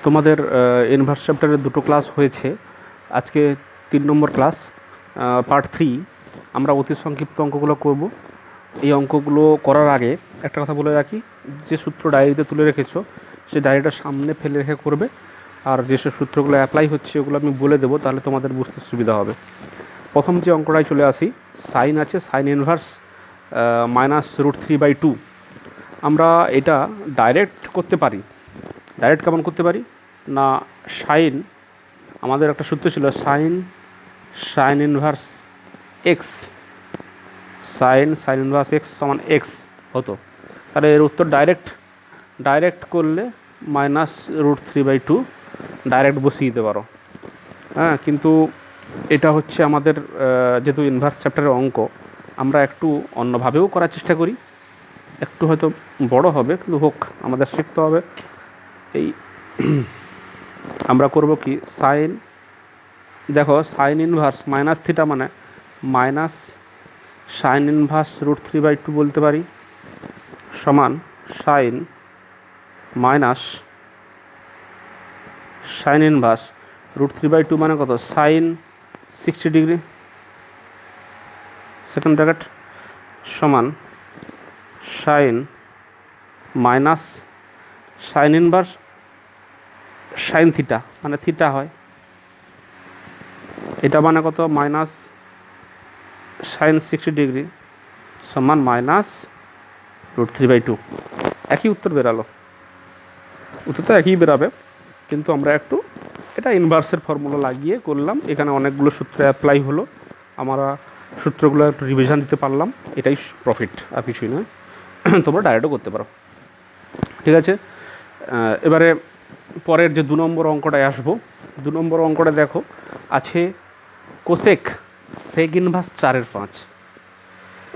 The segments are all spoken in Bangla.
তোমাদের ইনভার্স চ্যাপ্টারের দুটো ক্লাস হয়েছে। আজকে 3 নম্বর ক্লাস, পার্ট 3। আমরা অতি সংক্ষিপ্ত অঙ্কগুলো করব। এই অঙ্কগুলো করার আগে একটা কথা বলে রাখি, যে সূত্র ডায়েরিতে তুলে রেখেছো সেই ডায়েরিটা সামনে ফেলে রেখে করবে। আর যেসব সূত্রগুলো অ্যাপ্লাই হচ্ছে ওগুলো আমি বলে দেবো, তাহলে তোমাদের বুঝতে সুবিধা হবে। প্রথম যে অঙ্কটায় চলে আসি, সাইন আছে, সাইন ইনভার্স -√3/2। আমরা এটা ডাইরেক্ট করতে পারি। ডাইরেক্ট কেমন করতে পারি না, সাইন, আমাদের একটা সূত্র ছিল sign inverse x, sign inverse x সমান এক্স হতো। তাহলে এর উত্তর ডাইরেক্ট করলে -√3/2 ডাইরেক্ট বসিয়ে দিতে পারো। হ্যাঁ, কিন্তু এটা হচ্ছে আমাদের যেহেতু ইনভার্স চ্যাপ্টারের অঙ্ক, আমরা একটু অন্যভাবেও করার চেষ্টা করি। একটু হয়তো বড় হবে, কিন্তু হোক, আমাদের শিখতে হবে। এই আমরা করব কি, সাইন, দেখো সাইন ইনভার্স মাইনাস থিটা মানে মাইনাস সাইন ইনভার্স √3/2 বলতে পারি, সমান সাইন মাইনাস সাইন ইনভার্স √3/2 মানে কত, সাইন 60 ডিগ্রি, সেকেন্ড ব্র্যাকেট, সমান sine minus sine inverse sine theta মানে থিটা হয়, এটা মানে কত, মাইনাস সাইন 60 ডিগ্রি সমান -√3/2। একই উত্তর বেরালো, উত্তর তো একই বেরাবে, কিন্তু আমরা একটু এটা ইনভার্সের ফর্মুলা লাগিয়ে করলাম। এখানে অনেকগুলো সূত্র অ্যাপ্লাই হলো, আমরা সূত্রগুলো একটু রিভিশন দিতে পারলাম, এটাই প্রফিট, আর কিছুই নয়। তোমরা ডাইরেক্টও করতে পারো, ঠিক আছে। এবারে পরের যে 2 নম্বর অঙ্কটায় আসবো। 2 নম্বর অঙ্কটা দেখো আছে কোসেক সেক ইনভার্স 4/5,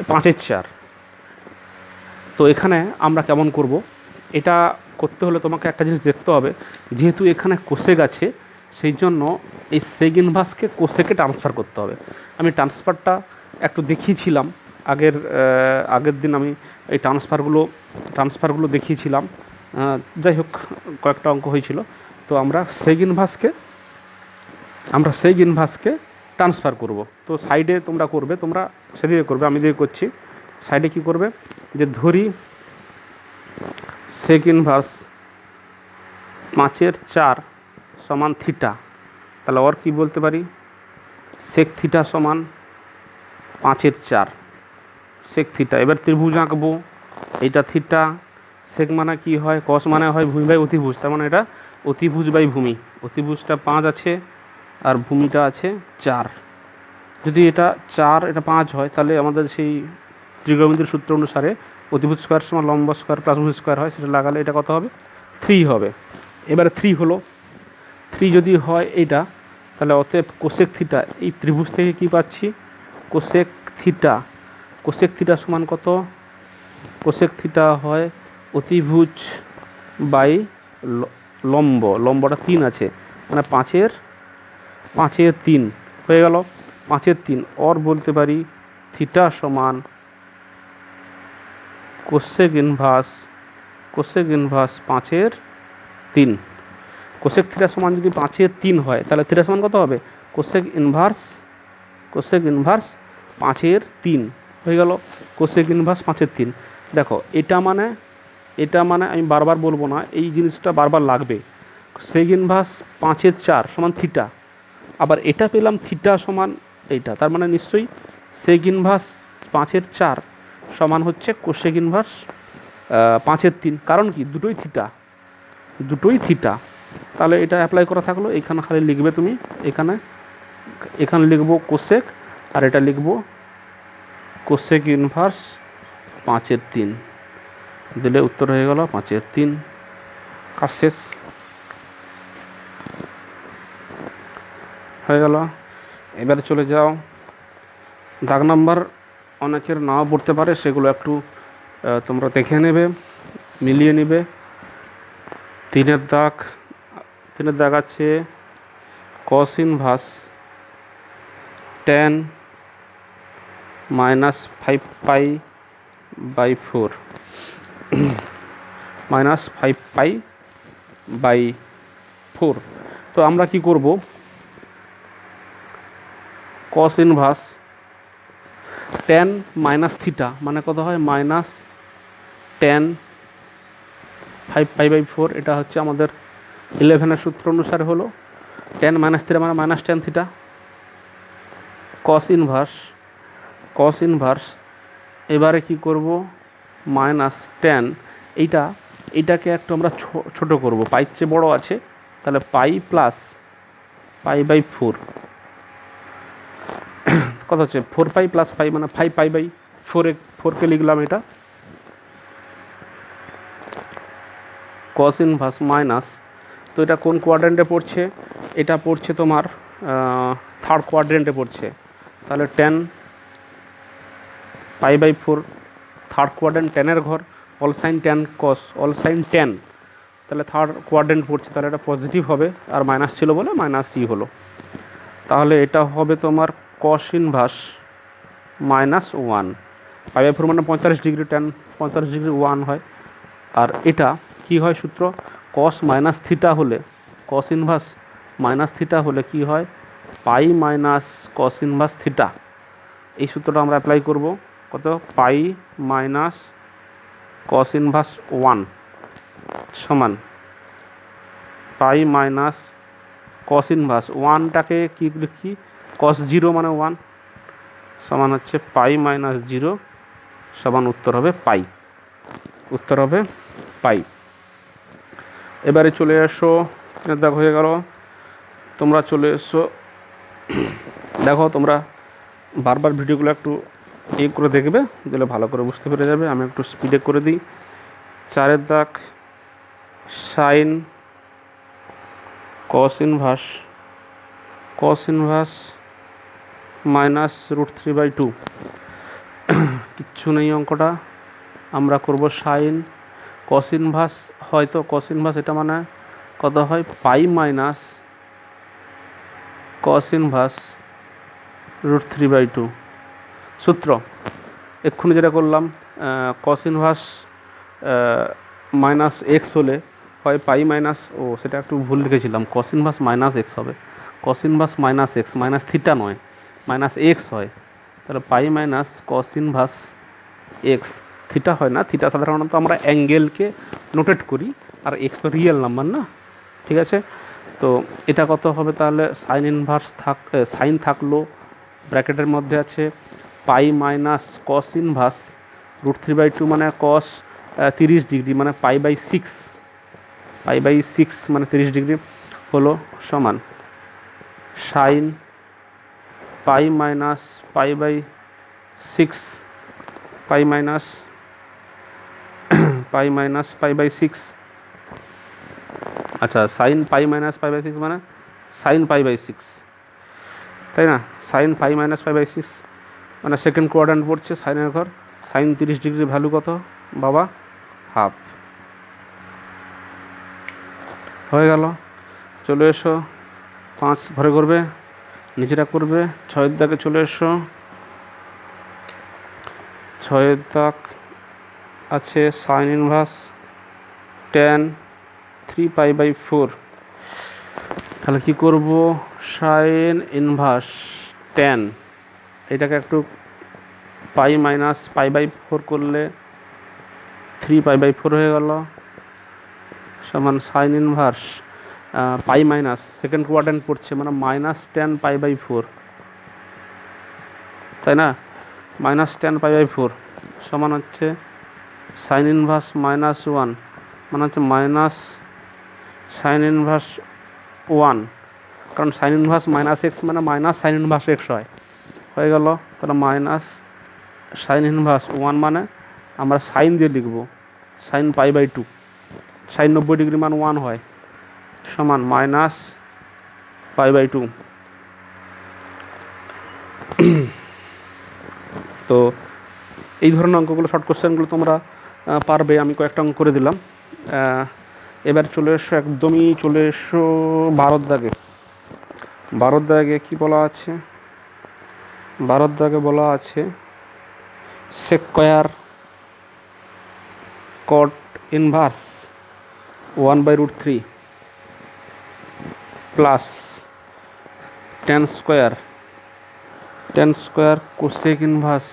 5/4। তো এখানে আমরা কেমন করব, এটা করতে হলে তোমাকে একটা জিনিস দেখতে হবে, যেহেতু এখানে কোসেক আছে সেই জন্য এই সেক ইনভার্সকে কোসেকে ট্রান্সফার করতে হবে। আমি ট্রান্সফারটা একটু দেখিয়েছিলাম আগের দিন, আমি এই ট্রান্সফারগুলো দেখিয়েছিলাম। যাই হোক, কয়েকটা অঙ্ক হয়েছিল। তো আমরা সেক ইনভার্সকে ট্রান্সফার করব। তো সাইডে তোমরা করবে, তোমরা সেদিকে করবে, আমি দিকে করছি। সাইডে কি করবে, যে ধরি সেক ইনভার্স 5/4 সমান থিটা, তাহলে ওর কি বলতে পারি, সেক থিটা সমান 5/4 সেক থিটা। এবার ত্রিভুজ আঁকবো, এইটা থিটা, সেক মানে কি হয়, কস মানে হয় ভূমি বাই অতিভুজ, তার মানে এটা অতিভুজ বাই ভূমি। অতিভুজটা 5 আছে আর ভূমিটা আছে 4। যদি এটা 4 এটা 5 হয়, তাহলে আমাদের সেই ত্রিগোণমিতির সূত্র অনুসারে অতিভুজ স্কোয়ার সমান লম্ব স্কোয়ার প্লাস ভূমি স্কোয়ার হয়, সেটা লাগালে এটা কত হবে, 3 হবে। এবারে 3 হলো, 3 যদি হয় এইটা, তাহলে অতএব কোসেক থিটা, এই ত্রিভুজ থেকে কি পাচ্ছি, কোসেক থিটা সমান কত, কোসেক থিটা হয় অতিভুজ বাই লম্বটা 3 আছে, মানে 5/3 হয়ে গেল। 5/3 ওর বলতে পারি থিটা সমান কোসেক ইনভার্স 5/3। কোসেক থিটা সমান যদি 5/3 হয়, তাহলে থিটা সমান কত হবে, কোসেক ইনভার্স 5/3 হয়ে গেল। Cosec inverse 5/3। দেখো এটা মানে আমি বারবার বলবো না, এই জিনিসটা বারবার লাগবে। সেক ইনভার্স 5/4 সমান থিটা, আবার এটা পেলাম থিটা সমান এইটা, তার মানে নিশ্চয়ই সেক ইনভার্স 5/4 সমান হচ্ছে কোসেক ইনভার্স 5/3। কারণ কি, দুটোই থিটা। তাহলে এটা অ্যাপ্লাই করা থাকলো। এখানে খালি লিখবে তুমি, এখানে লিখবো কোসেক, আর এটা লিখবো কোসেক ইনভার্স 5/3, দিলে উত্তর হয়ে গেল 5/3। কাজ শেষ হয়ে গেল। এবারে চলে যাও দাগ নাম্বার, অনেকের নাও পড়তে পারে, সেগুলো একটু তোমরা দেখে নেবে, মিলিয়ে নেবে। 3-এর দাগ আছে কস ইনভার্স tan -5π/4 -5π/4 4। তো আমরা কি করব, cos inverse ten minus theta মানে কত হয়, মাইনাস টেন 5π/4। এটা হচ্ছে আমাদের 11-এর সূত্র অনুসারে হলো টেন মাইনাস থিটা মানে minus tan theta. Cos inverse এবারে কি করব, মাইনাস টেন, এইটাকে একটু আমরা ছোটো করব, পাইয়ের চেয়ে বড়ো আছে, তাহলে পাই প্লাস π/4 কত হচ্ছে 4π + π মানে 5π/4কে লিখলাম এটা। কস ইনভার্স মাইনাস, তো এটা কোন কোয়াড্রেন্টে পড়ছে, এটা পড়ছে তোমার থার্ড কোয়াড্রেন্টে পড়ছে, তাহলে 10π/4 থার্ড কোয়াড্রেন্ট, 10-এর ঘর, অল সাইন 10 কস অল সাইন 10, তাহলে থার্ড কোয়াড্রেন্ট পড়ছে, তাহলে এটা পজিটিভ হবে, আর মাইনাস ছিল বলে মাইনাস সি হলো। তাহলে এটা হবে তোমার কস ইনভার্স -1, π/4 মানে 45 ডিগ্রি, 10 45 ডিগ্রি 1 হয়। আর এটা কি হয় সূত্র, কস মাইনাস থিটা হলে, কস ইনভার্স মাইনাস থিটা হলে কি হয়, পাই মাইনাস কস ইনভার্স থিটা। এই সূত্রটা আমরা অ্যাপ্লাই করব, কত, পাই মাইনাস কস ইনভার্স 1 সমান পাই মাইনাস কস ইনভার্স 1টাকে কি লিখি, কস 0 মানে 1 সমান হচ্ছে পাই মাইনাস 0 সমান উত্তর হবে পাই, উত্তর হবে পাই। এবারে চলে এসো, দেখো হয়ে গেল, তোমরা চলে এসো, দেখো তোমরা বারবার ভিডিওগুলো একটু করে দেখবে, দিলে ভালো করে বুঝতে পেরে যাবে। আমি একটু স্পিডে করে দিই। 4-এর দাগ, সাইন কস ইনভার্স -√3/2, কিচ্ছু নেই অঙ্কটা, আমরা করব সাইন কস ইনভার্স, হয়তো কস ইনভার্স এটা মানে কত হয়, পাই মাইনাস কস ইনভার্স √3/2। সূত্র এক্ষুনি যেটা করলাম, কস ইনভার্স -x হলে হয় পাই মাইনাস, সেটা একটু ভুল লিখেছিলাম, কস ইনভার্স -x হবে, cos inverse -x minus theta নয়, -x হয়, তাহলে pi minus cos inverse x, theta হয় না, থিটা সাধারণত আমরা অ্যাঙ্গেলকে নোটেট করি, আর x তো রিয়েল নাম্বার না, ঠিক আছে। তো এটা কত হবে তাহলে, সাইন ইনভার্স সাইন থাকলো, ব্র্যাকেটের মধ্যে আছে পাই মাইনাস কস ইনভার্স √3/2 মানে কস 30 ডিগ্রি মানে π/6 মানে 30 ডিগ্রি হলো, সমান সাইন পাই মাইনাস π/6 π/6, আচ্ছা সাইন পাই মাইনাস π/6 মানে সাইন π/6, তাই না, সাইন পাই মাইনাস π/6 মানে সেকেন্ড কোয়াড্রেন্ট পড়ছে, সাইনের ঘর, সাইন 30 ডিগ্রি ভ্যালু কত বাবা, হাফ, হয়ে গেল। চলে এসো, 5 ঘরে করবে, নিচেটা করবে, 6-এর দাগে চলে এসো, 6-এর দাগ আছে সাইন ইনভার্স tan 3π/4, তাহলে কি করব, সাইন ইনভার্স tan, এটাকে একটু পাই মাইনাস π/4 করলে 3π/4 হয়ে গেল, সমান সাইন ইনভার্স পাই মাইনাস সেকেন্ড কোয়াড্রেন্ট পড়ছে মানে -10 π/4, তাই না, -10 π/4 সমান হচ্ছে সাইন ইনভার্স -1 মানে হচ্ছে মাইনাস সাইন ইনভার্স 1, কারণ সাইন ইনভার্স -x মানে মাইনাস সাইন ইনভার্স x হয়, হয়ে গেল। তাহলে মাইনাস সাইন ইনভার্স 1 মানে আমরা সাইন দিয়ে লিখব, সাইন π/2, সাইন 90 ডিগ্রি মান 1 হয়, সমান -π/2। তো এই ধরনের অঙ্কগুলো, শর্ট কোশ্চেনগুলো তোমরা পারবে, আমি কয়েকটা অঙ্ক করে দিলাম। এবার চলে এসো, একদমই চলে এসো 12-এর দাগে। 12-এর দাগে কী বলা আছে, 12-এর দাগে বলা আছে সেকয়ার cot inverse 1/√3, plus ten square cosec inverse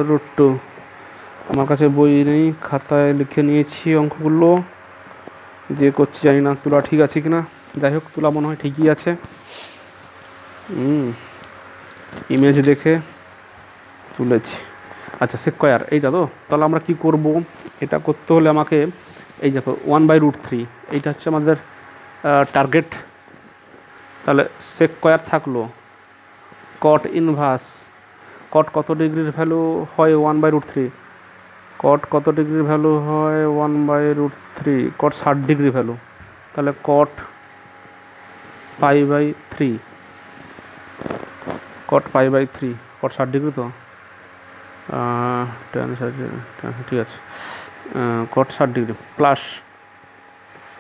√2। আমার কাছে বই নেই, খাতায় লিখে নিয়েছি অঙ্কগুলো, দিয়ে করছি, জানি না তুলা ঠিক আছে কিনা। যাই হোক, তুলা মনে হয় ঠিকই আছে। ইমেজ দেখে তুলেছি। আচ্ছা, সেকোয়ার এইটা তো, তাহলে আমরা কি করব? এটা করতে হলে আমাকে এই দেখো 1/√3, এইটা হচ্ছে আমাদের টার্গেট। তাহলে সেকোয়ার থাকলো কট ইনভার্স, কট কত ডিগ্রির ভ্যালু হয় 1/√3, কট কত ডিগ্রির ভ্যালু হয় 1/√3, কট 60 ডিগ্রি ভ্যালু। তাহলে কট π/3, কট π/3, কট 60 ডিগ্রি তো, ঠিক আছে, কট 60 degree plus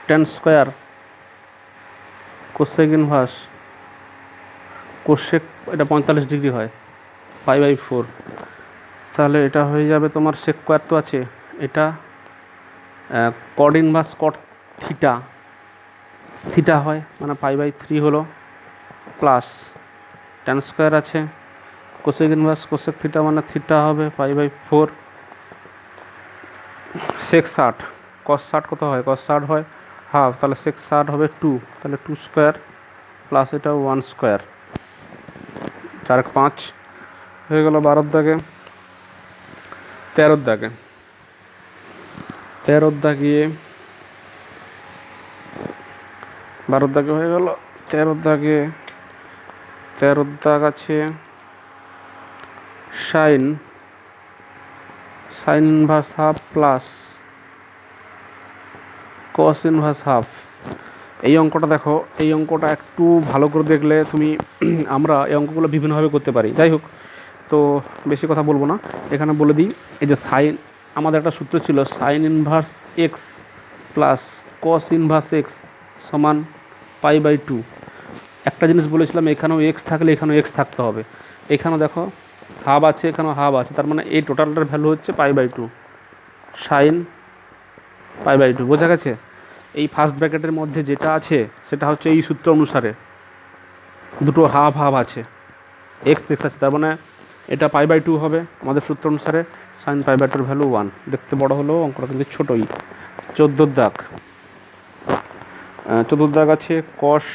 ten square cosec inverse, cosec এটা 45 ডিগ্রি হয়, π/4। তাহলে এটা হয়ে যাবে তোমার সেকোয়ার তো আছে, এটা কট ইনভার্স কট থিটা হয়, মানে π/3 হলো, প্লাস টেন স্কোয়ার আছে কোসেক ইনভার্স কোসেক থিটা, মানে থিটা হবে π/4। সেক 60, কস 60 কত হয়? কস 60 হয় হাফ, তাহলে সেক 60 হবে 2, তাহলে 2 স্কোয়ার প্লাস এটা 1 স্কোয়ার, 4 5 হয়ে গেল। 12 দাগে 13 দাগে 12 দাগে হয়ে গেল। 13 দাগে 13 দাগ আছে sine inverse half plus cos inverse half. এই অঙ্কটা দেখো, এই অঙ্কটা একটু ভালো করে দেখলে তুমি আমরা এই অঙ্কগুলো বিভিন্নভাবে করতে পারি। যাই হোক, তো বেশি কথা বলবো না, এখানে বলে দিই। এই যে সাইন, আমাদের একটা সূত্র ছিল sign inverse x plus cos inverse x সমান π/2। একটা জিনিস বলেছিলাম, এখানেও এক্স থাকলে এখানেও এক্স থাকতে হবে। এখানেও দেখো হাফ আছে, এখানেও হাফ আছে, তার মানে এই টোটালটার ভ্যালু হচ্ছে π/2, সাইন π/2। বোঝা গেছে? এই ফার্স্ট ব্র্যাকেটের মধ্যে যেটা আছে সেটা হচ্ছে এই সূত্র অনুসারে দুটো হাফ আছে, এক্স আছে, তার মানে এটা π/2 হবে আমাদের সূত্র অনুসারে। Sine π/2 value 1। দেখতে বড় হলেও অঙ্কটা কিন্তু ছোটোই। 14 দাগ আছে cos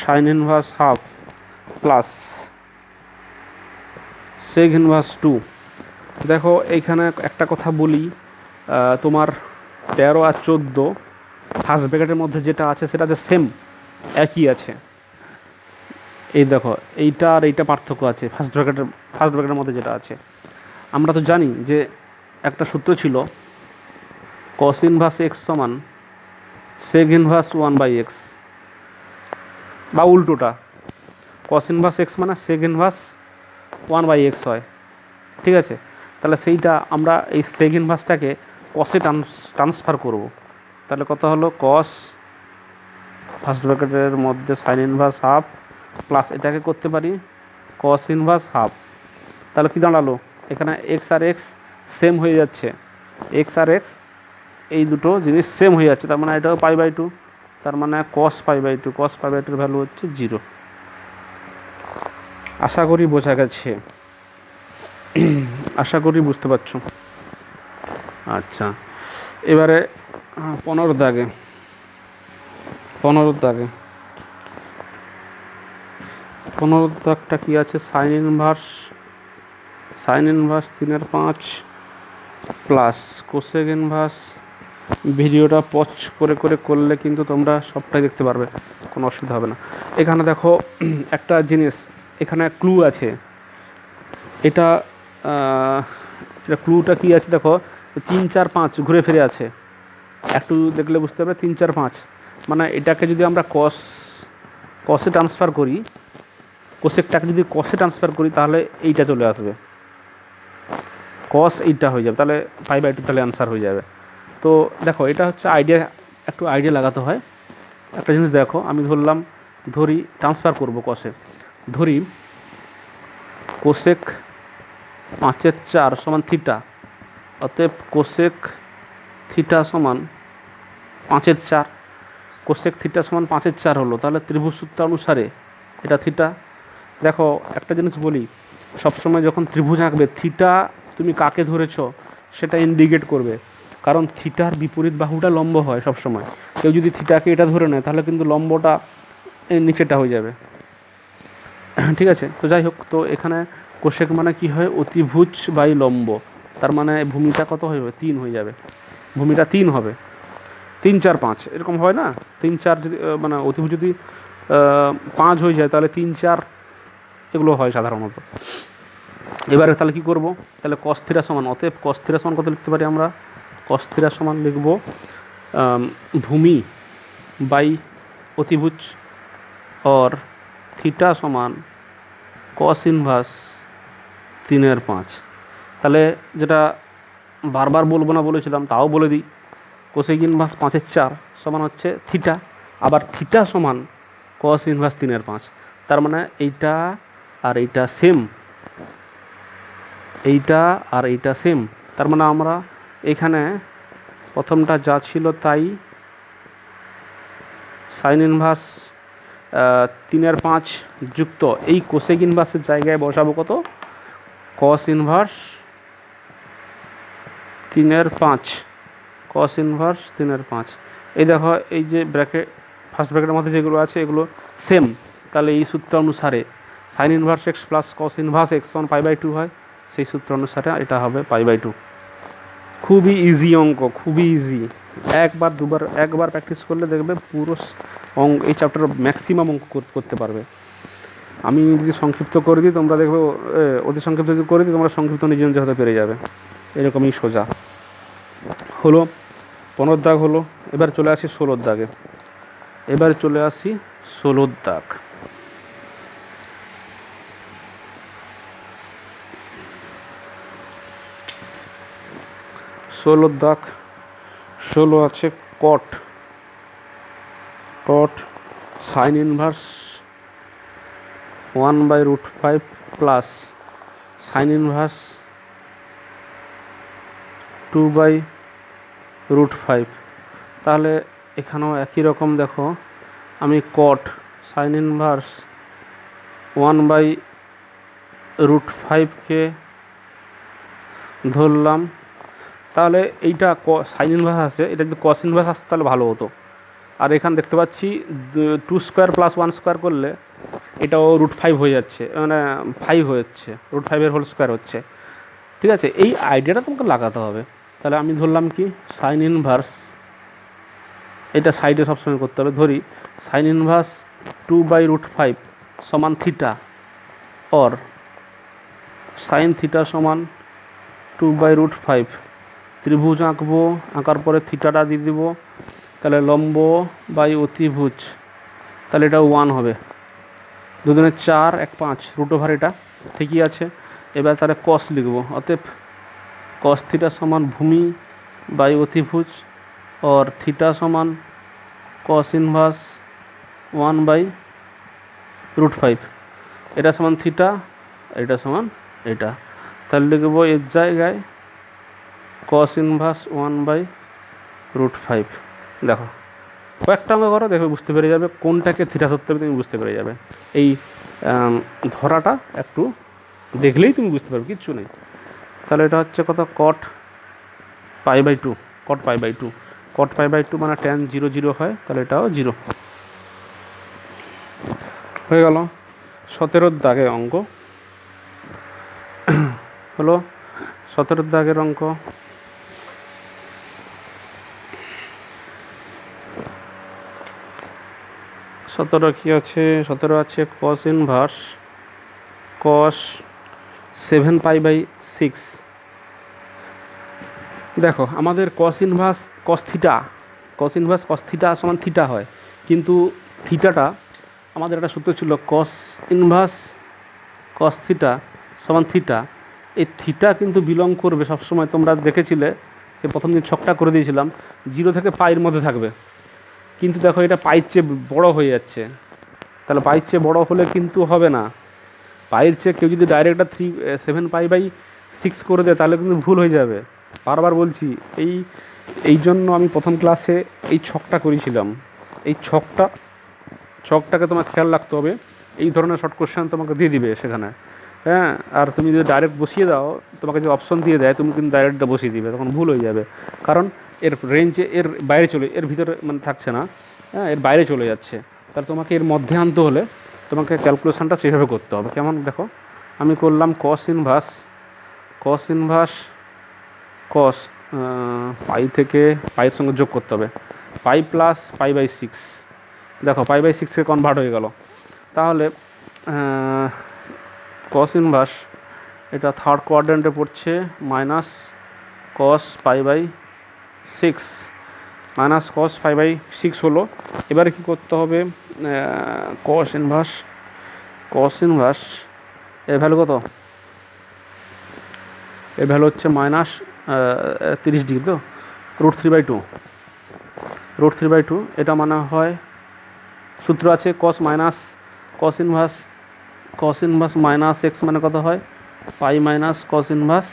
sine inverse half plus sec inverse 2। দেখো এইখানে একটা কথা বলি, তোমার 13 আর 14 ফার্স্ট ব্র্যাকেটের মধ্যে যেটা আছে সেটা যে সেম একই আছে। এই দেখো, এইটা আর এইটা পার্থক্য আছে ফার্স্ট ব্র্যাকেটের মধ্যে যেটা আছে। আমরা তো জানি যে একটা সূত্র ছিল কস ইনভার্স এক্স সমান সেক ইনভার্স 1/x, বা উল্টোটা, কস ইনভার্স এক্স মানে সেক ইনভার্স 1/x হয়। ঠিক আছে? তাহলে সেইটা আমরা এই সেক ইনভার্সটাকে কসে ট্রান্সফার করব। তাহলে কত হলো? কস ফার্স্ট ব্র্যাকেটের মধ্যে সাইন ইনভার্স হাফ প্লাস এটাকে করতে পারি কস ইনভার্স হাফ। তাহলে কী দাঁড়ালো? এখানে এক্স আর এক্স সেম হয়ে যাচ্ছে, এক্স আর এক্স এই দুটো জিনিস সেম হয়ে যাচ্ছে, তার মানে এটাও π/2, তার মানে কস π/2, কস π/2 ভ্যালু হচ্ছে 0। আশা করি বোঝা গেছে, আশা করি বুঝতে পারছো। আচ্ছা, এবারে 15 দাগে 15 দাগটা কি আছে? Sine inverse 3/5 plus cosec inverse. ভিডিওটা পজ করে করলে কিন্তু তোমরা সবটাই দেখতে পারবে, কোনো অসুবিধা হবে না। এখানে দেখো একটা জিনিস, এখানে ক্লু আছে। এটা ক্লুটা কি আছে দেখো, 3 4 5 ঘুরে ফিরে আছে, একটু দেখলে বুঝতে পারবে। 3 4 5 মানে এটাকে যদি আমরা কসে ট্রান্সফার করি, কোসেকটাকে যদি কসে ট্রান্সফার করি তাহলে এইটা চলে আসবে, কস এইটা হয়ে যাবে, তাহলে π/2 তাহলে অ্যান্সার হয়ে যাবে। তো দেখো, এটা হচ্ছে একটু আইডিয়া লাগাতে হয়। একটা জিনিস দেখো, আমি ধরি ট্রান্সফার করব কসে, ধরি কোসেক 5/4 সমান থিটা, অতএব কোসেক থিটা সমান 5/4। কোসেক থিটা সমান 5/4 হলো, তাহলে ত্রিভুজ সূত্র অনুসারে এটা থিটা। দেখো একটা জিনিস বলি, সবসময় যখন ত্রিভুজ আঁকবে থিটা তুমি কাকে ধরেছো সেটা ইন্ডিকেট করবে, কারণ থিটার বিপরীত বাহুটা লম্ব হয় সবসময়। কেউ যদি থিটাকে এটা ধরে নেয় তাহলে কিন্তু লম্বটা নিচেটা হয়ে যাবে, ঠিক আছে। তো যাই হোক, তো এখানে কোসেক মানে কি হয়, অতিভুজ বাই লম্ব, তার মানে ভূমিটা কত হয়ে যাবে, 3 হয়ে যাবে, ভূমিটা 3 হবে। 3 4 5 এরকম হয় না, 3 4 যদি মানে অতিভুজ যদি 5 হয়ে যায় তাহলে 3 4 এগুলো হয় সাধারণত। এবারে তাহলে কি করব, তাহলে cos থিটা সমান, অতএব cos থিটা সমান কত লিখতে পারি আমরা, cos থিটা সমান লিখব ভূমি বাই অতিভুজ, और থিটা সমান cos ইনভার্স 3/5। তাহলে যেটা বারবার বলবো না বলেছিলাম তাও বলে দিই, কোসেক ইনভার্স 5/4 সমান হচ্ছে থিটা, আবার থিটা সমান cos ইনভার্স 3/5। তার মানে এইটা আর এইটা সেম, এইটা আর এইটা সেম। তার মানে আমরা এখানে প্রথমটা যা ছিল তাই সাইন ইনভার্স 3/5 যুক্ত এই কোসেক ইনভার্সের জায়গায় বসাবো কত, cos ইনভার্স 3/5, cos ইনভার্স 3/5। এই দেখো এই যে ব্র্যাকেট, ফার্স্ট ব্র্যাকেটের মধ্যে যেগুলো আছে এগুলো সেম, তাহলে এই সূত্র অনুসারে sign inverse x plus cos inverse x সমান π/2 হয়, সেই সূত্র অনুসারে এটা হবে π/2। খুবই ইজি অঙ্ক, খুবই ইজি, একবার প্র্যাকটিস করলে দেখবে পুরো অঙ্ক, এই চ্যাপ্টার ম্যাক্সিমাম অঙ্ক করতে পারবে। আমি যদি সংক্ষিপ্ত করে দিই তোমরা দেখবে, অতি সংক্ষিপ্ত যদি করে দিই তোমরা সংক্ষিপ্ত নিজে নিজে হতে পেরে যাবে, এরকমই সোজা। হলো 15 দাগ হলো, এবার চলে আসি 16 দাগে। এবার চলে আসি 16 দাগ। দাগ 16 আছে কট sign inverse 1/√5 plus sine inverse 2/√5। তাহলে এখানেও একই রকম, দেখো আমি কট সাইন ইনভার্স 1/√5কে ধরলাম, তাহলে এইটা সাইন ইনভার্স আছে, এটা যদি কস ইনভার্স আসতো তাহলে ভালো হতো। আর এখানে দেখতে পাচ্ছি 2² + 1² করলে এটাও √5 হয়ে যাচ্ছে, মানে 5 হয়ে যাচ্ছে, √5 হোল স্কোয়ার হচ্ছে, ঠিক আছে। এই আইডিয়াটা তোমাকে লাগাতে হবে। তাহলে আমি ধরলাম কি সাইন ইনভার্স, এটা সাইডে সবসময় করতে হবে, ধরি সাইন ইনভার্স 2/√5 সমান থিটা, और সাইন থিটা সমান 2/√5। ত্রিভুজ আঁকবো, আঁকার পরে থিটাটা দিয়ে দিব, তাহলে লম্ব বাই অতিভুজ, তাহলে এটা 1 হবে, 2 × 4 = 5, √ওভার এটা ঠিকই আছে। এবার তাহলে কস লিখবো, অতএব cos থিটা সমান ভূমি বাই অতিভুজ, और থিটা সমান cos ইনভার্স 1/√5, এটা সমান থিটা, এটা সমান এটা, তাহলে লিখবো এর জায়গায় cos ইনভার্স 1/√5। দেখো কয়েকটা অঙ্ক করো, দেখবে বুঝতে পেরে যাবে কোনটাকে থিটা ধরতে হবে, তুমি বুঝতে পেরে যাবে। এই ধরাটা একটু দেখলেই তুমি বুঝতে পারবে, কিচ্ছু নেই। তাহলে এটা হচ্ছে কত, cot π/2, cot π/2 মানে tan 0 0 হয়, তাহলে এটাও 0 হয়ে গেল। 17 দাগের অঙ্ক হলো, 17 দাগের অঙ্ক। 17 কি আছে, 17 আছে cos ইনভার্স cos 7π/6। দেখো আমাদের cos ইনভার্স cos থিটা সমান থিটা হয়, কিন্তু থিটাটা আমাদের একটা সূত্র ছিল cos ইনভার্স cos থিটা সমান থিটা। এই থিটা কিন্তু বিলং করবে সবসময়, তোমরা দেখেছিলে সে প্রথম দিন ছকটা করে দিয়েছিলাম, 0 থেকে পাইয়ের মধ্যে থাকবে, কিন্তু দেখো এটা পাইয়ের চেয়ে বড় হয়ে যাচ্ছে, তাহলে পাইয়ের চেয়ে বড় হলে কিন্তু হবে না। পাইয়ের চেয়ে কেউ যদি ডাইরেক্ট 7π/6 করে দেয় তাহলে কিন্তু ভুল হয়ে যাবে। বারবার বলছি, এই জন্য আমি প্রথম ক্লাসে এই ছকটা করেছিলাম, এই ছকটাকে তোমার খেয়াল রাখতে হবে। এই ধরনের শর্ট কোশ্চেন তোমাকে দিয়ে দিবে সেখানে, হ্যাঁ। আর তুমি যদি ডাইরেক্ট বসিয়ে দাও, তোমাকে যে অপশন দিয়ে দেয় তুমি কিন্তু ডাইরেক্টটা বসিয়ে দিবে, তখন ভুল হয়ে যাবে। কারণ এর রেঞ্জে এর বাইরে এর ভিতরে মানে থাকছে না, হ্যাঁ, এর বাইরে চলে যাচ্ছে। তাহলে তোমাকে এর মধ্যে আনতে হলে তোমাকে ক্যালকুলেশনটা সেভাবে করতে হবে। কেমন দেখো, আমি করলাম কস ইনভার্স কস পাই থেকে পাইয়ের সঙ্গে যোগ করতে হবে, পাই প্লাস পাই/6। দেখো পাই/6 কনভার্ট হয়ে গেল। তাহলে কস ইনভার্স এটা থার্ড কোয়াড্রেন্টে পড়ছে মাইনাস কস পাই/6, মাইনাস কস পাই/6 হলো। এবারে কি করতে হবে, কস ইনভার্স এর ভ্যালু কত, এর ভ্যালু হচ্ছে মাইনাস 30 ডিগ্রি, তো √3/2 এটা মানে হয়, সূত্র আছে কস ইনভার্স মাইনাস এক্স মানে কত হয়, পাই মাইনাস কস ইনভার্স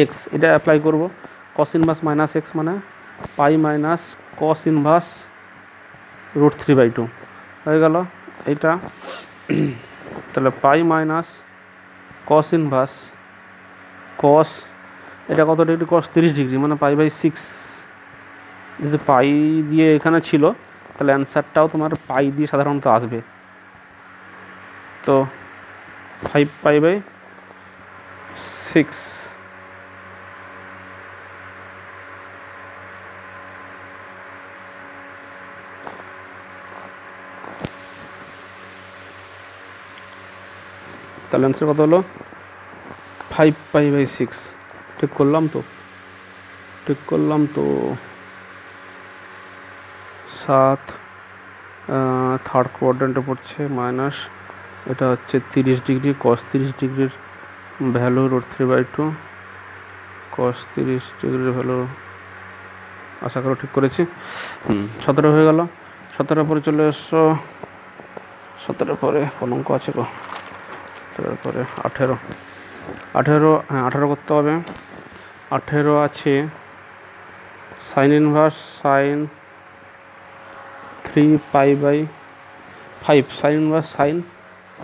এক্স। এটা অ্যাপ্লাই করব, কস ইনভার্স মাইনাস এক্স মানে পাই মাইনাস কস ইনভার্স √3/2 হয়ে গেল এইটা। তাহলে পাই মাইনাস কস ইনভার্স কস, এটা কত ডিগ্রি, কস 30 ডিগ্রি মানে পাই/6। যদি পাই দিয়ে এখানে ছিল তাহলে অ্যান্সারটাও তোমার পাই দিয়ে সাধারণত আসবে। তো 5 পাই/6 তাহলে অ্যান্সার কত হলো, 5 পাই/6। ঠিক করলাম তো 7 থার্ড কোয়াড্রেন্টে পড়ছে মাইনাস, এটা হচ্ছে 30 ডিগ্রি, কস 30 ডিগ্রির ভ্যালু √3/2, কস 30 ডিগ্রির ভ্যালু, আশা করো ঠিক করেছি। 17 হয়ে গেল। 17 পরে চলে এসছো, 17 পরে কোন অঙ্ক আছে গো, তারপরে 18, হ্যাঁ 18 করতে হবে। 18 আছে সাইন ইনভার্স সাইন 3 পাই/5, সাইন ইনভার্স সাইন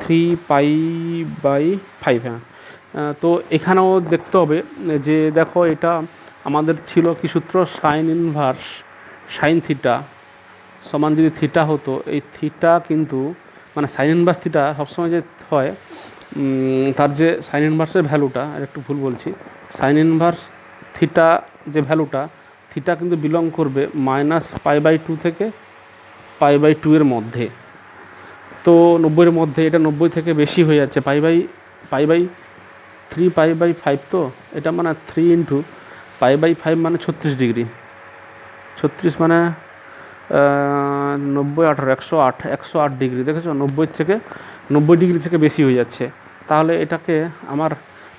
3 পাই/5, হ্যাঁ। তো এখানেও দেখতে হবে যে দেখো এটা আমাদের ছিল কি সূত্র, সাইন ইনভার্স সাইন থিটা সমান যদি থিটা হতো, এই থিটা কিন্তু মানে সাইন ইনভার্স থিটা সবসময় যে হয়, তার যে সাইন ইনভার্সের ভ্যালুটা, আর একটু ভুল বলছি, সাইন ইনভার্স থিটা যে ভ্যালুটা, থিটা কিন্তু বিলং করবে মাইনাস পাই/2 থেকে পাই/2 এর মধ্যে। তো 90-এর মধ্যে, এটা 90 থেকে বেশি হয়ে যাচ্ছে, পাই/3 পাই/5, তো এটা মানে 3 ইন্টু পাই/5 মানে 36 ডিগ্রি, 36 মানে 90 18 108 ডিগ্রি, দেখেছো 90 ডিগ্রি থেকে বেশি হয়ে যাচ্ছে। তাহলে এটাকে আমার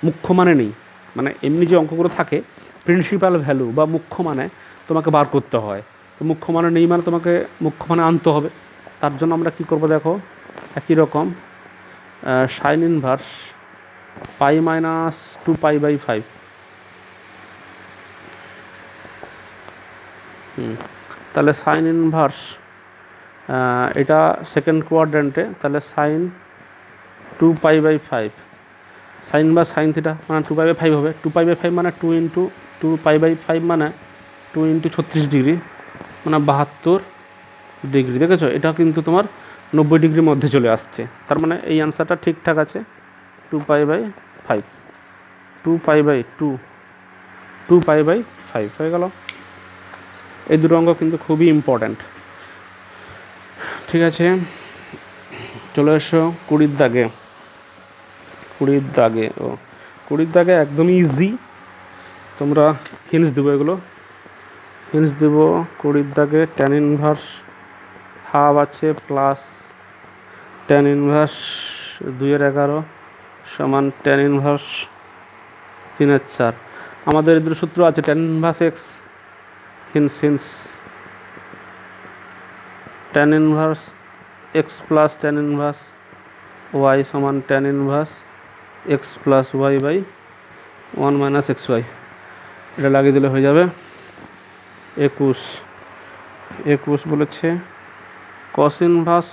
মুখ্য মানে নেই, মানে এমনি যে অঙ্কগুলো থাকে প্রিন্সিপাল ভ্যালু বা মুখ্য মানে তোমাকে বার করতে হয়, তো মুখ্য মানে নেই মানে তোমাকে মুখ্য মানে আনতে হবে। তার জন্য আমরা কি করব দেখো, একই রকম সাইন ইনভার্স পাই মাইনাস 2 পাই/5, তাহলে সাইন ইনভার্স এটা সেকেন্ড কোয়াড্রেন্টে, তাহলে সাইন 2 পাই/5, সাইন বা সাইন থিটা মানে 2 পাই/5 হবে, 2 পাই/5 মানে 2 ইন্টু 2 পাই/5 মানে 2 ইন্টু 36 ডিগ্রি মানে 72 ডিগ্রি, দেখেছো এটা কিন্তু তোমার 90 ডিগ্রির মধ্যে চলে আসছে। তার মানে এই অ্যান্সারটা ঠিকঠাক আছে, 2 পাই/5, 2 পাই/5 হয়ে গেল। এই দুটো অঙ্ক কিন্তু খুবই ইম্পর্ট্যান্ট। ঠিক আছে, চলে এসো 20 দাগে। 20 দাগে একদমই ইজি, তোমরা হিন্টস দেবো, এগুলো হিন্টস দেবো। 20 দাগে ট্যান ইনভার্স হাফ আছে প্লাস ট্যান ইনভার্স 2/11 সমান ট্যান ইনভার্স 3/4। আমাদের এদের সূত্র আছে tan inverse x, hints tan inverse x plus tan inverse y সমান ট্যান ইনভার্স এক্স প্লাস ওয়াই/1 মাইনাস এক্স ওয়াই। এটা লাগিয়ে দিলে হয়ে যাবে 21 বলেছে cos inverse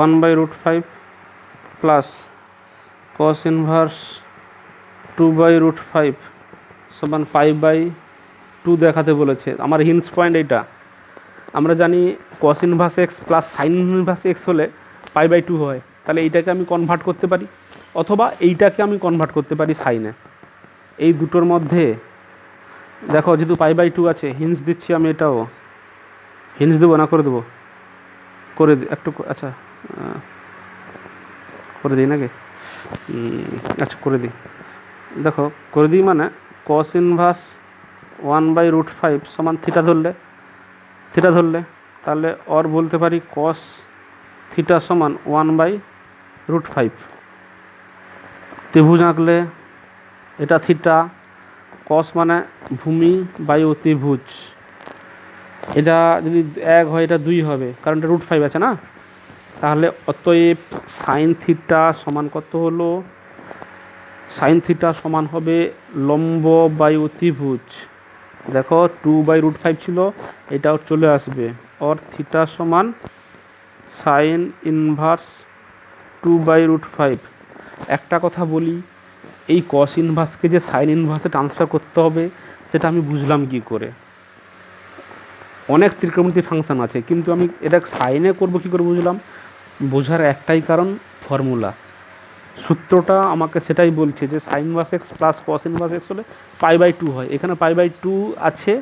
1/√5 plus cos inverse 2/√5 সমান π/2 দেখাতে বলেছে। আমার হিন্স পয়েন্ট এইটা, আমরা জানি কস inverse x plus sine inverse x হলে π/2 হয়, তাহলে এইটাকে আমি কনভার্ট করতে পারি, অথবা এইটাকে আমি কনভার্ট করতে পারি সাইনে। এই দুটোর মধ্যে দেখো যেহেতু π/2 আছে, হিন্স দিচ্ছি আমি, এটাও হিন্স দেবো না করে দেবো, করে দিই একটু, আচ্ছা করে দিই নাকি, আচ্ছা করে দিই। দেখো করে দিই, মানে কস ইনভার্স 1/√5 সমান থিটা ধরলে তাহলে ওর বলতে পারি কস থিটা সমান 1/√5। ত্রিভুজ আঁকলে এটা থিটা, কস মানে ভূমি বাই অতিভুজ, এটা যদি 1 হয় এটা 2 হবে, কারণ এটা √5 আছে না। তাহলে অতএব সাইন থিটা সমান কত হলো, সাইন থিটা সমান হবে লম্ব বাই অতিভুজ। দেখো 2/√5 ছিল, এটাও চলে আসবে, অর থিটা সমান সাইন ইনভার্স 2/√5। একটা কথা বলি, এই কস ইনভার্সকে যে সাইন ইনভার্সে ট্রান্সফার করতে হবে সেটা আমি বুঝলাম কি করে। অনেক ত্রিকোণমিতি ফাংশন আছে, কিন্তু আমি এটা সাইনে করব কি করে বুঝলাম, বোঝার একটাই কারণ, ফর্মুলা, সূত্রটা আমাকে সেটাই বলছে যে sine inverse x plus cos inverse x হলে π/2 হয়। এখানে π/2 আছে,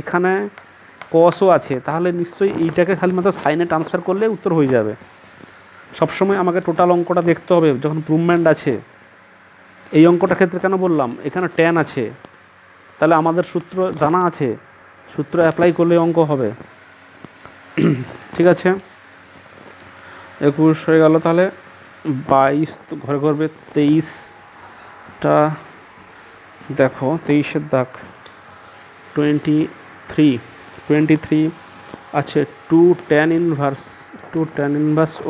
এখানে কসও আছে, তাহলে নিশ্চয়ই এইটাকে খালি মাত্র সাইনে ট্রান্সফার করলে উত্তর হয়ে যাবে। সবসময় আমাকে টোটাল অঙ্কটা দেখতে হবে যখন প্রুভমেন্ট আছে। এই অঙ্কটার ক্ষেত্রে কেন বললাম, এখানে ট্যান আছে, তাহলে আমাদের সূত্র জানা আছে, সূত্র অ্যাপ্লাই করলে অঙ্ক হবে। ঠিক আছে, 21 হয়ে গেল, তাহলে 22 তো ঘরে করবে, 23টা দেখো, 23-এর দাগ 23 আছে 2 tan inverse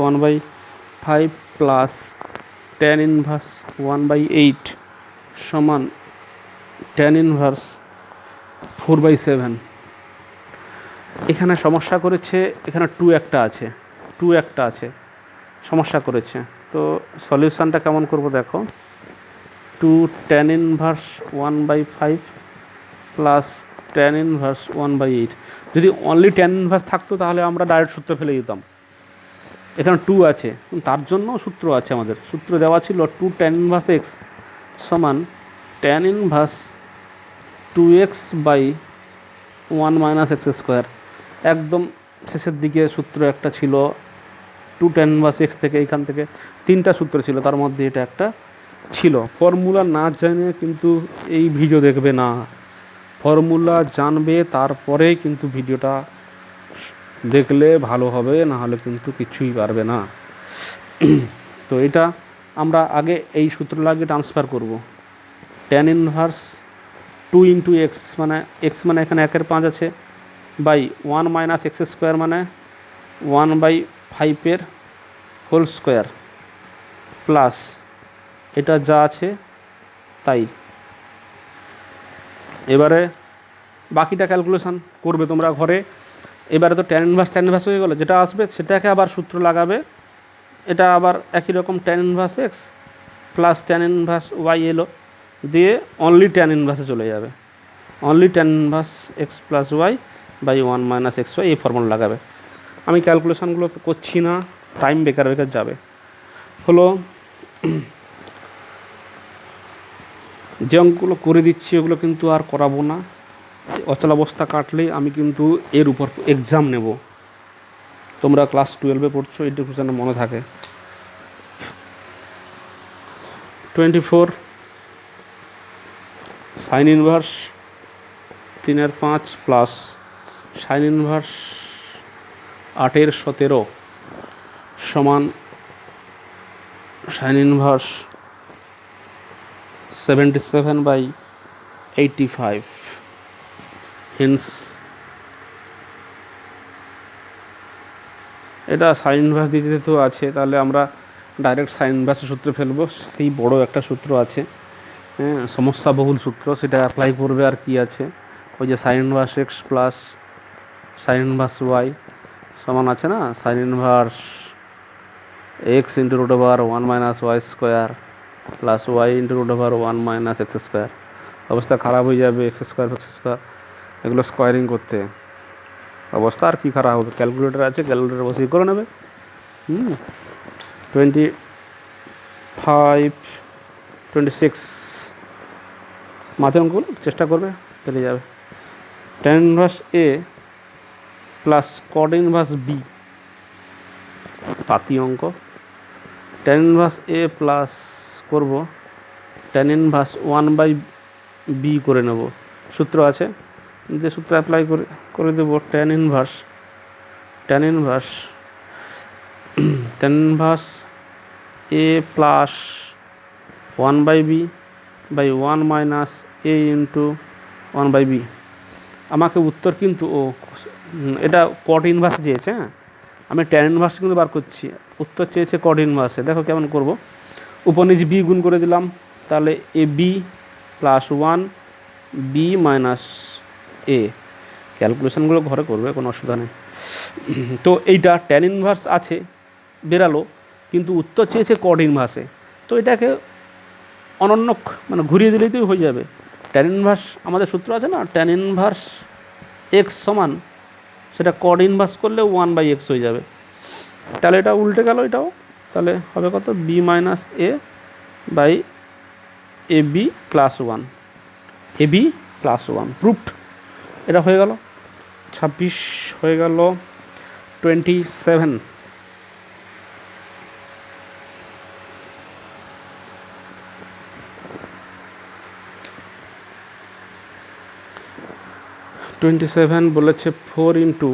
1/5 plus tan inverse 1/8 সমান tan ইনভার্স 4/7। এখানে সমস্যা করেছে, এখানে 2 একটা আছে, সমস্যা করেছে। তো সলিউশনটা কেমন করব দেখো, 2 tan inverse 1/5 plus tan inverse 1/8। যদি অনলি tan ইনভার্স থাকতো তাহলে আমরা ডাইরেক্ট সূত্র ফেলে দিতাম। এখানে 2 আছে, তার জন্য সূত্র আছে, আমাদের সূত্র দেওয়া ছিল 2 tan ইনভার্স এক্স সমান tan ইনভার্স 2x/1 - x²। একদম শেষের দিকে সূত্র একটা ছিল 2 tan ইনভার্স এক্স থেকে, এইখান থেকে 3টা সূত্র ছিল, তার মধ্যে এটা একটা ছিল। ফর্মুলা না জেনে কিন্তু এই ভিডিও দেখবে না, ফর্মুলা জানবে তারপরে কিন্তু ভিডিওটা দেখলে ভালো হবে, না হলে কিন্তু কিছুই পারবে না। তো এটা আমরা আগে এই সূত্র লাগিয়ে ট্রান্সফার করব। tan ইনভার্স 2 × x, মানে x মানে এখানে 1/5 আছে, বাই 1 - x² মানে 1/5 হোল স্কোয়ার, প্লাস এটা যা আছে তাই। এবারে বাকিটা ক্যালকুলেশন করবে তোমরা ঘরে। এবারে তো tan ইনভার্স হয়ে গেলো, যেটা আসবে সেটাকে আবার সূত্র লাগাবে। এটা আবার একই রকম tan inverse x plus tan inverse y এলো, দিয়ে অনলি tan ইনভার্সে চলে যাবে, only tan inverse x plus y by 1 - xy, এই ফর্মুলা লাগাবে। আমি ক্যালকুলেশনগুলো করছি না, টাইম বেকার যাবে। হলো যে অঙ্কগুলো করে দিচ্ছি ওগুলো কিন্তু আর করাবো না, অচলাবস্থা কাটলেই আমি কিন্তু এর উপর এক্সাম নেব। তোমরা ক্লাস 12-এ পড়ছো, এইটুকু যেন মনে থাকে। 24 sign inverse 3/5 plus sine inverse 8/17 সমান সাইন ইনভার্স 77/85। হেন্স এটা সাইন ইনভার্স দিয়ে যেহেতু আছে, তাহলে আমরা ডাইরেক্ট সাইন ইনভার্সের সূত্রে ফেলবো। সেই বড় একটা সূত্র আছে, হ্যাঁ, সমস্যা বহুল সূত্র, সেটা অ্যাপ্লাই করবে। আর কি আছে, ওই যে sine inverse x plus sine inverse y সমান আছে না sine inverse x into root over one minus y square plus y into root over one minus x square. অবস্থা খারাপ হয়ে যাবে, এক্স স্কোয়ার এগুলো স্কোয়ারিং করতে অবস্থা আর কি খারাপ হবে। ক্যালকুলেটার আছে, ক্যালকুলেটার বসিয়ে করে নেবে। 25 26 মাঝে অঙ্কগুলো চেষ্টা করবে, চলে যাবে। tan inverse A plus cot inverse B, পাতি অঙ্ক। tan ইনভার্স এ প্লাস করব tan ইনভার্স 1/b করে নেব, সূত্র আছে যে সূত্র অ্যাপ্লাই করে দেবো। tan inverse A plus 1/b by 1 minus A into 1/b। আমাকে উত্তর কিন্তু এটা কট ইনভার্স চেয়েছে, হ্যাঁ আমি ট্যান ইনভার্স কিন্তু বার করছি, উত্তর চেয়েছে কট ইনভার্সে। দেখো কেমন করব, উপর নিচ বি গুণ করে দিলাম, তাহলে এ বি প্লাস 1 বি মাইনাস এ। ক্যালকুলেশনগুলো ঘরে করবে, কোনো অসুবিধা নেই। তো এইটা ট্যান ইনভার্স আছে বেরালো, কিন্তু উত্তর চেয়েছে কট ইনভার্সে, তো এটাকে অনন্য মানে ঘুরিয়ে দিলেই তো হয়ে যাবে। ট্যান ইনভার্স আমাদের সূত্র আছে না, ট্যান ইনভার্স এক্স সমান, সেটা কট ইনভার্স করলে 1/x হয়ে যাবে। তাহলে এটা উল্টে গেল, এটাও তাহলে হবে কত, B minus A by A B plus 1, A B plus 1 proved. এটা হয়ে গেল 26, হয়ে গেল 27। 27 বলেছে 4 ইন্টু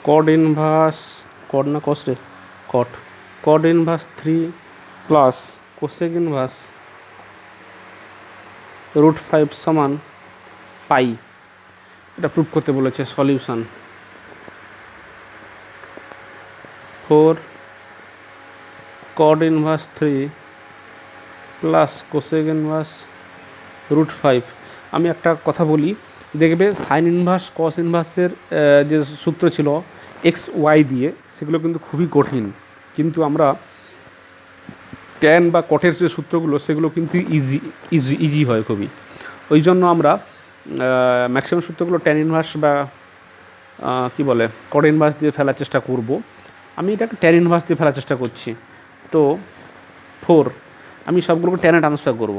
কট ইনভার্স, কট না কস্টে, cot inverse 3 plus cosec inverse √5 সমান পাই। এটা প্রুফ করতে বলেছে। Solution 4 cot inverse 3 plus cosec inverse √5। আমি একটা কথা বলি, দেখবে সাইন ইনভার্স কস ইনভার্সের যে সূত্র ছিল এক্স ওয়াই দিয়ে, সেগুলো কিন্তু খুবই কঠিন, কিন্তু আমরা ট্যান বা কটের যে সূত্রগুলো সেগুলো কিন্তু ইজি হয় খুবই। ওই জন্য আমরা ম্যাক্সিমাম সূত্রগুলো ট্যান ইনভার্স বা কি বলে কট ইনভার্স দিয়ে ফেলার চেষ্টা করব। আমি এটাকে ট্যান ইনভার্স দিয়ে ফেলার চেষ্টা করছি। তো 4 আমি সবগুলোকে ট্যানে ট্রান্সফার করব,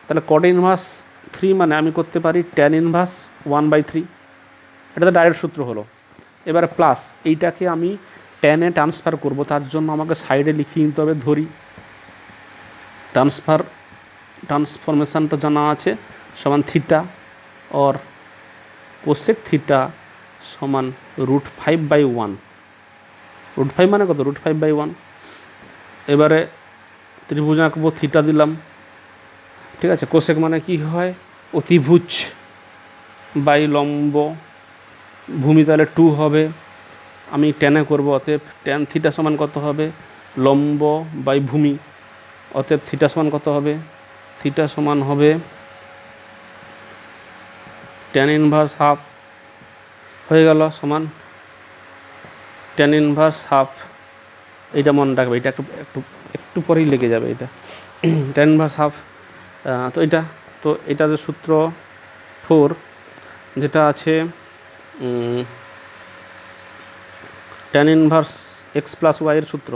তাহলে কট ইনভার্স 3 মানে আমি করতে পারি ট্যান ইনভার্স 1/3, এটা তো ডাইরেক্ট সূত্র হলো। এবারে প্লাস এইটাকে আমি ট্যানে ট্রান্সফার করব, তার জন্য আমাকে সাইডে লিখিয়ে নিতে হবে, ধরি ট্রান্সফরমেশানটা জানা আছে, সমান থিটা और কোসেক থিটা সমান √5/1। √5 মানে কত, √5/1। এবারে ত্রিভুজ আঁকবো, থিটা দিলাম, ঠিক আছে। কোসেক মানে কি হয়, অতিভুজ বাই লম্ব, ভূমি তাহলে 2 হবে, আমি ট্যানে করব, অতএব ট্যান থিটা সমান কত হবে, লম্ব বাই ভূমি, অতএব থিটা সমান কত হবে, থিটা সমান হবে ট্যান ইনভার্স হাফ, হয়ে গেল সমান ট্যান ইনভার্স হাফ। এইটা মনে রাখবে, এটা একটু পরেই লেগে যাবে এটা, ট্যান ইনভার্স হাফ। তো এটা যে সূত্র 4 যেটা আছে ট্যান ইনভার্স এক্স প্লাস ওয়াইয়ের সূত্র,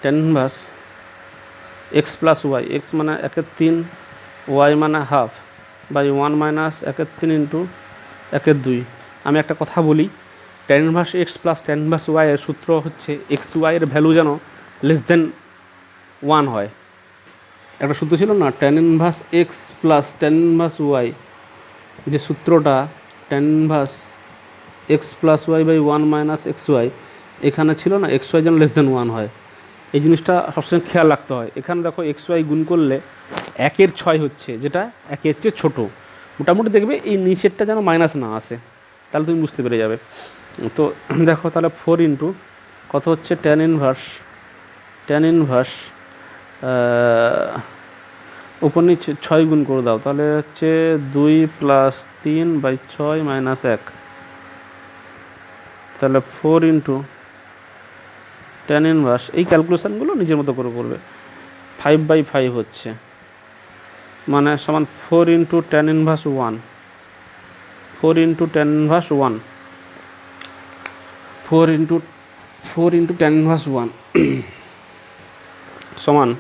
tan inverse x plus y, x মানে 1/3, ওয়াই মানে হাফ বাই 1 মাইনাস 1/3 ইন্টু 1/2। আমি একটা কথা বলি, tan inverse x plus tan inverse ওয়াইয়ের সূত্র হচ্ছে এক্স ওয়াইয়ের ভ্যালু যেন <1 হয়। একটা সূত্র ছিল না, tan inverse x plus tan inverse y, যে সূত্রটা tan inverse x plus y by 1 minus x y, এখানে ছিল না এক্স ওয়াই যেন <1 হয়। এই জিনিসটা সবসময় খেয়াল রাখতে হয়। এখানে দেখো এক্স ওয়াই গুণ করলে 1/6 হচ্ছে, যেটা 1-এর চেয়ে ছোটো। মোটামুটি দেখবে এই নিচেরটা যেন মাইনাস না আসে, তাহলে তুমি বুঝতে পেরে যাবে। তো দেখো তাহলে 4 ইন্টু কত হচ্ছে, ট্যান ইনভার্স উপর নিচে 6 গুণ করে দাও, তাহলে হচ্ছে 2 + 3/6 - 1, তাহলে 4 × tan−1 এই ক্যালকুলেশানগুলো নিজের মতো করে করবে। 5/5 হচ্ছে মানে সমান 4 × tan−1 4 × tan−1 4 × tan−1 সমান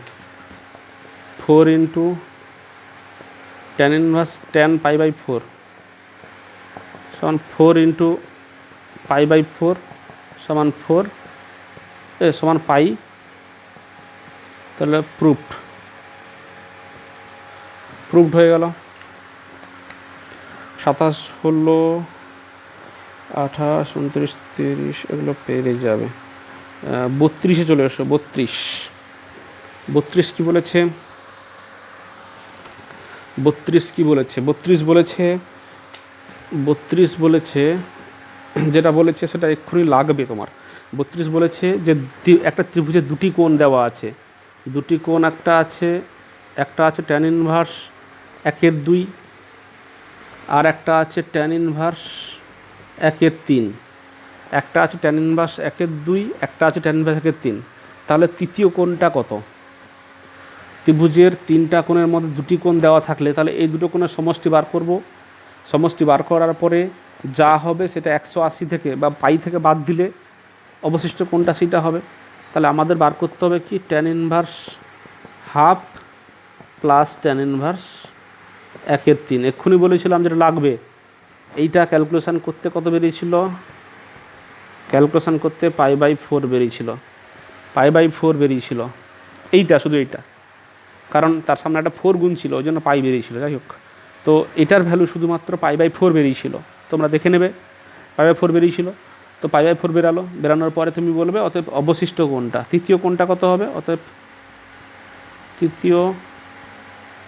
4 × tan π/4 সমান 4 × π/4 সমান 4 সমান পাই। তাহলে প্রুফড হয়ে গেল। 27 16 28 29 30 এগুলো পেরে যাবে। 32-এ চলে এসো। 32 কি বলেছে? 32 বলেছে যেটা বলেছে সেটা এক্ষুনি লাগবে তোমার। 32 বলেছে যে একটা ত্রিভুজের দুটি কোণ দেওয়া আছে। দুটি কোণ একটা আছে tan−1 1/2 আর একটা আছে tan−1 1/3। একটা আছে tan−1 1/2, একটা আছে tan−1 1/3। তাহলে তৃতীয় কোণটা কত? ত্রিভুজের তিনটা কোণের মধ্যে দুটি কোণ দেওয়া থাকলে তাহলে এই দুটো কোণের সমষ্টি বার করব। সমষ্টি বার করার পরে যা হবে সেটা 180 থেকে বা পাই থেকে বাদ দিলে অবশিষ্ট কোণটা সেটা হবে। তাহলে আমাদের বার করতে হবে কি tan−1 হাফ প্লাস tan−1 1/3। এক্ষুনি বলেছিলাম যেটা লাগবে। এইটা ক্যালকুলেশান করতে কত বেরিয়েছিল? ক্যালকুলেশান করতে π/4 বেরিয়েছিল। π/4 বেরিয়েছিল এইটা, শুধু এইটা, কারণ তার সামনে একটা 4 গুণ ছিল ওই জন্য পাই বেরিয়েছিল। যাই হোক, তো এটার ভ্যালু শুধুমাত্র π/4 বেরিয়েছিল। তোমরা দেখে নেবে π/4 বেরিয়েছিল। তো π/4 বেরানোর পরে তুমি বলবে অতএব অবশিষ্ট কোণটা, তৃতীয় কোণটা কত হবে? অতএব তৃতীয়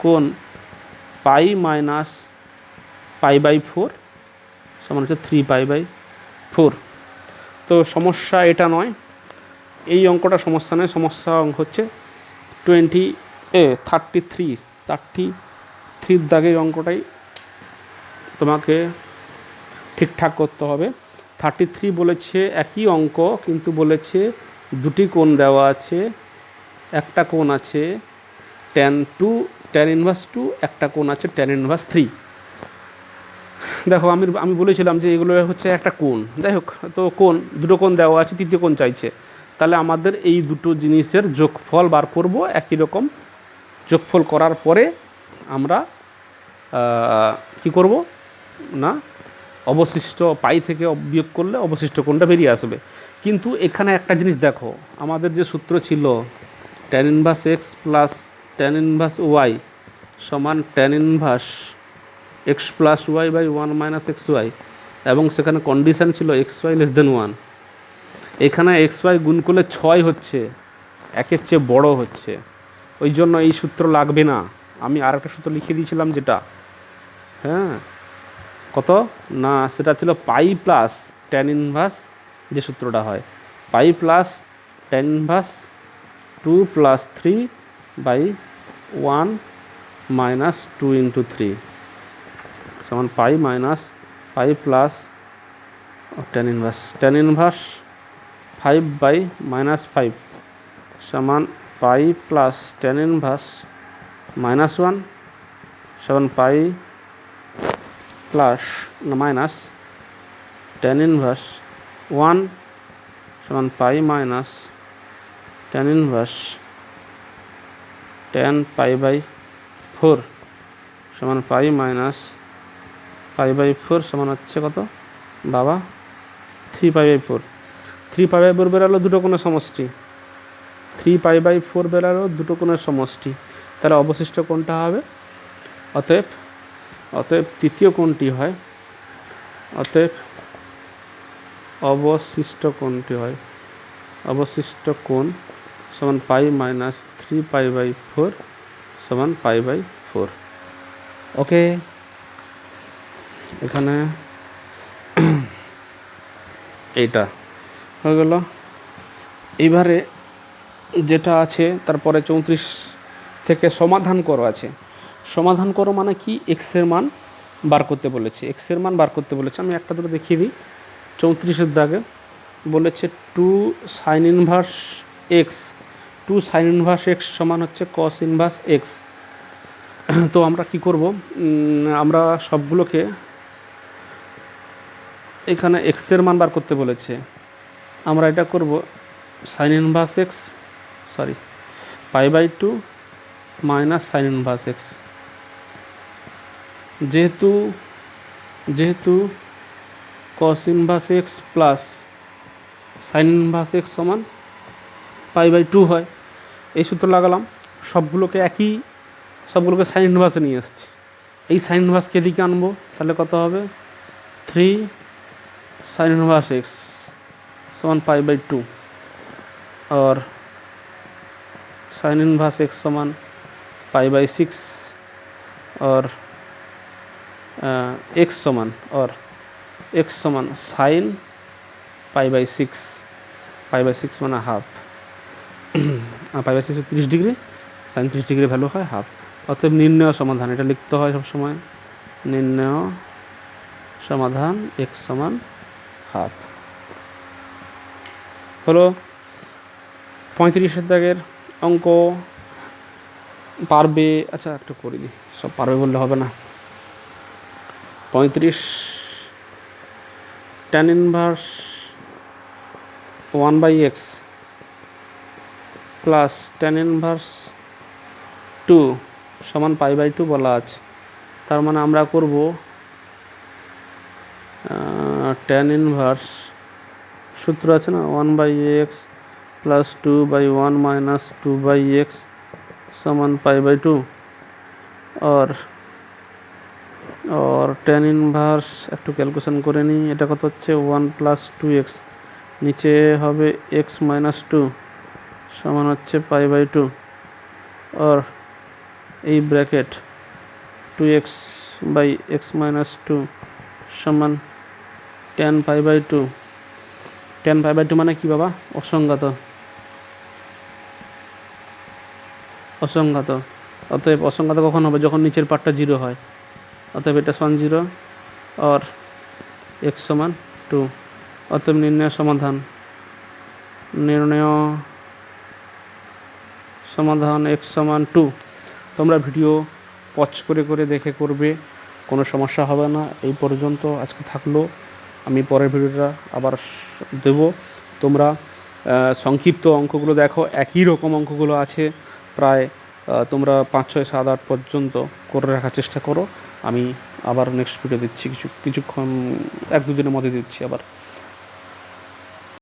কোণ পাই মাইনাস π/4 সমান হচ্ছে 3π/4। তো সমস্যা এটা নয়, এই অঙ্কটা সমস্যা নয়। সমস্যা অঙ্ক হচ্ছে 33 দাগের অঙ্কটাই তোমাকে ঠিকঠাক করতে হবে। 33 বলেছে একই অঙ্ক, কিন্তু বলেছে দুটি কোণ দেওয়া আছে। একটা কোণ আছে tan−2 একটা কোণ আছে tan−3। দেখো আমি বলেছিলাম যে এগুলো হচ্ছে একটা কোণ। যাই হোক, তো দুটো কোণ দেওয়া আছে, তৃতীয় কোণ চাইছে। তাহলে আমাদের এই দুটো জিনিসের যোগফল বার করব। একই রকম যোগফল করার পরে আমরা কি করব না, অবশিষ্ট পাই থেকে বিয়োগ করলে অবশিষ্ট কোণটা বেরিয়ে আসবে। কিন্তু এখানে একটা জিনিস দেখো, আমাদের যে সূত্র ছিল tan−1 প্লাস tan−y সমান tan−1 x plus y/1 - xy, এবং সেখানে কন্ডিশান ছিল xy <1। এখানে xy গুণ করলে 6 হচ্ছে, 1-এর চেয়ে বড় হচ্ছে। ওই জন্য এই সূত্র লাগবে না। আমি আর একটা সূত্র লিখে দিয়েছিলাম যেটা, হ্যাঁ, কত না, সেটা ছিল পাই প্লাস tan−1, যে সূত্রটা হয় পাই প্লাস tan−1 2 + 3/1 - 2 × 3 সমান পাই মাইনাস পাই প্লাস tan−1 5/-5 সমান পাই প্লাস tan−1 -1 সমান পাই প্লাস মাইনাস tan−1 1 সমান পাই মাইনাস tan−1 tan π/4 সমান পাই মাইনাস π/4 সমান হচ্ছে কত বাবা? 3π/4। 3π/4 বেরালো দুটো কোণের সমষ্টি। 3π/4 বেরালো দুটো কোণের সমষ্টি। তাহলে অবশিষ্ট কোণটা হবে, অতএব তৃতীয় কোণটি হয়, অবশিষ্ট কোণ সমান পাই মাইনাস 3π/4 সমান π/4। ওকে, এখানে এইটা হয়ে গেল। এইবারে যেটা আছে তারপরে 34 থেকে সমাধান করো আছে। সমাধান করো মানে কি? এক্সের মান বার করতে বলেছে। আমি একটা দুটো দেখিয়ে দিই। 34-এর দাগে বলেছে two sine inverse x, two sine inverse x সমান হচ্ছে কস ইনভার্স এক্স। তো আমরা কি করব, আমরা সবগুলোকে এখানে এক্সের মান বার করতে বলেছে, আমরা এটা করব sine inverse x, sorry pi by two minus sine inverse x. যেহেতু cos inverse x plus sine inverse x সমান পাই বাই টু হয়, এই সূত্র লাগালাম। সবগুলোকে সাইন ইনভার্সে নিয়ে আসছি। এই সাইন ইনভার্সকে এদিকে আনবো, তাহলে কত হবে, 3 साइन इनवर्स एक्स समान पाई बाई टू और साइन इनवर्स एक्स समान पाई बाई 6 और एक्स समान साइन पाई बाई 6 माना half. Pi by 6 30 degree, sine 30 degree value है हाफ। অতএব নির্ণয় সমাধান এটা লিখতে হয় সবসময়, নির্ণয় সমাধান x সমান হাফ হলো। 35 দাগের অঙ্ক পারবে, আচ্ছা একটু করে দিই, সব পারবে বললে হবে না। 35 tan inverse 1/x plus tan inverse 2 সমান পাই বাই 2 বলা আছে। তার মানে আমরা করব tan ইনভার্স, সূত্র আছে না 1/x প্লাস 2/1 মাইনাস 2/x সমান পাই বাই 2 और tan ইনভার্স একটু ক্যালকুলেশন করে নিই, এটা কত হচ্ছে 1 প্লাস 2x, নিচে হবে x মাইনাস 2 সমান হচ্ছে পাই বাই 2 और এই ব্র্যাকেট 2x/x মাইনাস 2 সমান tan pi by 2। tan pi by 2 মানে কি বাবা, অসংজ্ঞাত। অতএব অসংজ্ঞাত কখন হবে, যখন নিচের পার্টটা 0 হয়। অতএব এটা সমান 0 और x সমান 2। অতএব নির্ণয় সমাধান x সমান 2। তোমরা ভিডিও পজ করে দেখে করবে, কোনো সমস্যা হবে না। এই পর্যন্ত আজকে থাকলো, আমি পরের ভিডিওটা আবার দেব। তোমরা সংক্ষিপ্ত অঙ্কগুলো দেখো, একই রকম অঙ্কগুলো আছে প্রায়, তোমরা 5, 6, 7, 8 পর্যন্ত করে রাখার চেষ্টা করো। আমি আবার নেক্সট ভিডিও দিচ্ছি, কিছুক্ষণ 1-2 দিনের মধ্যে দিচ্ছি আবার।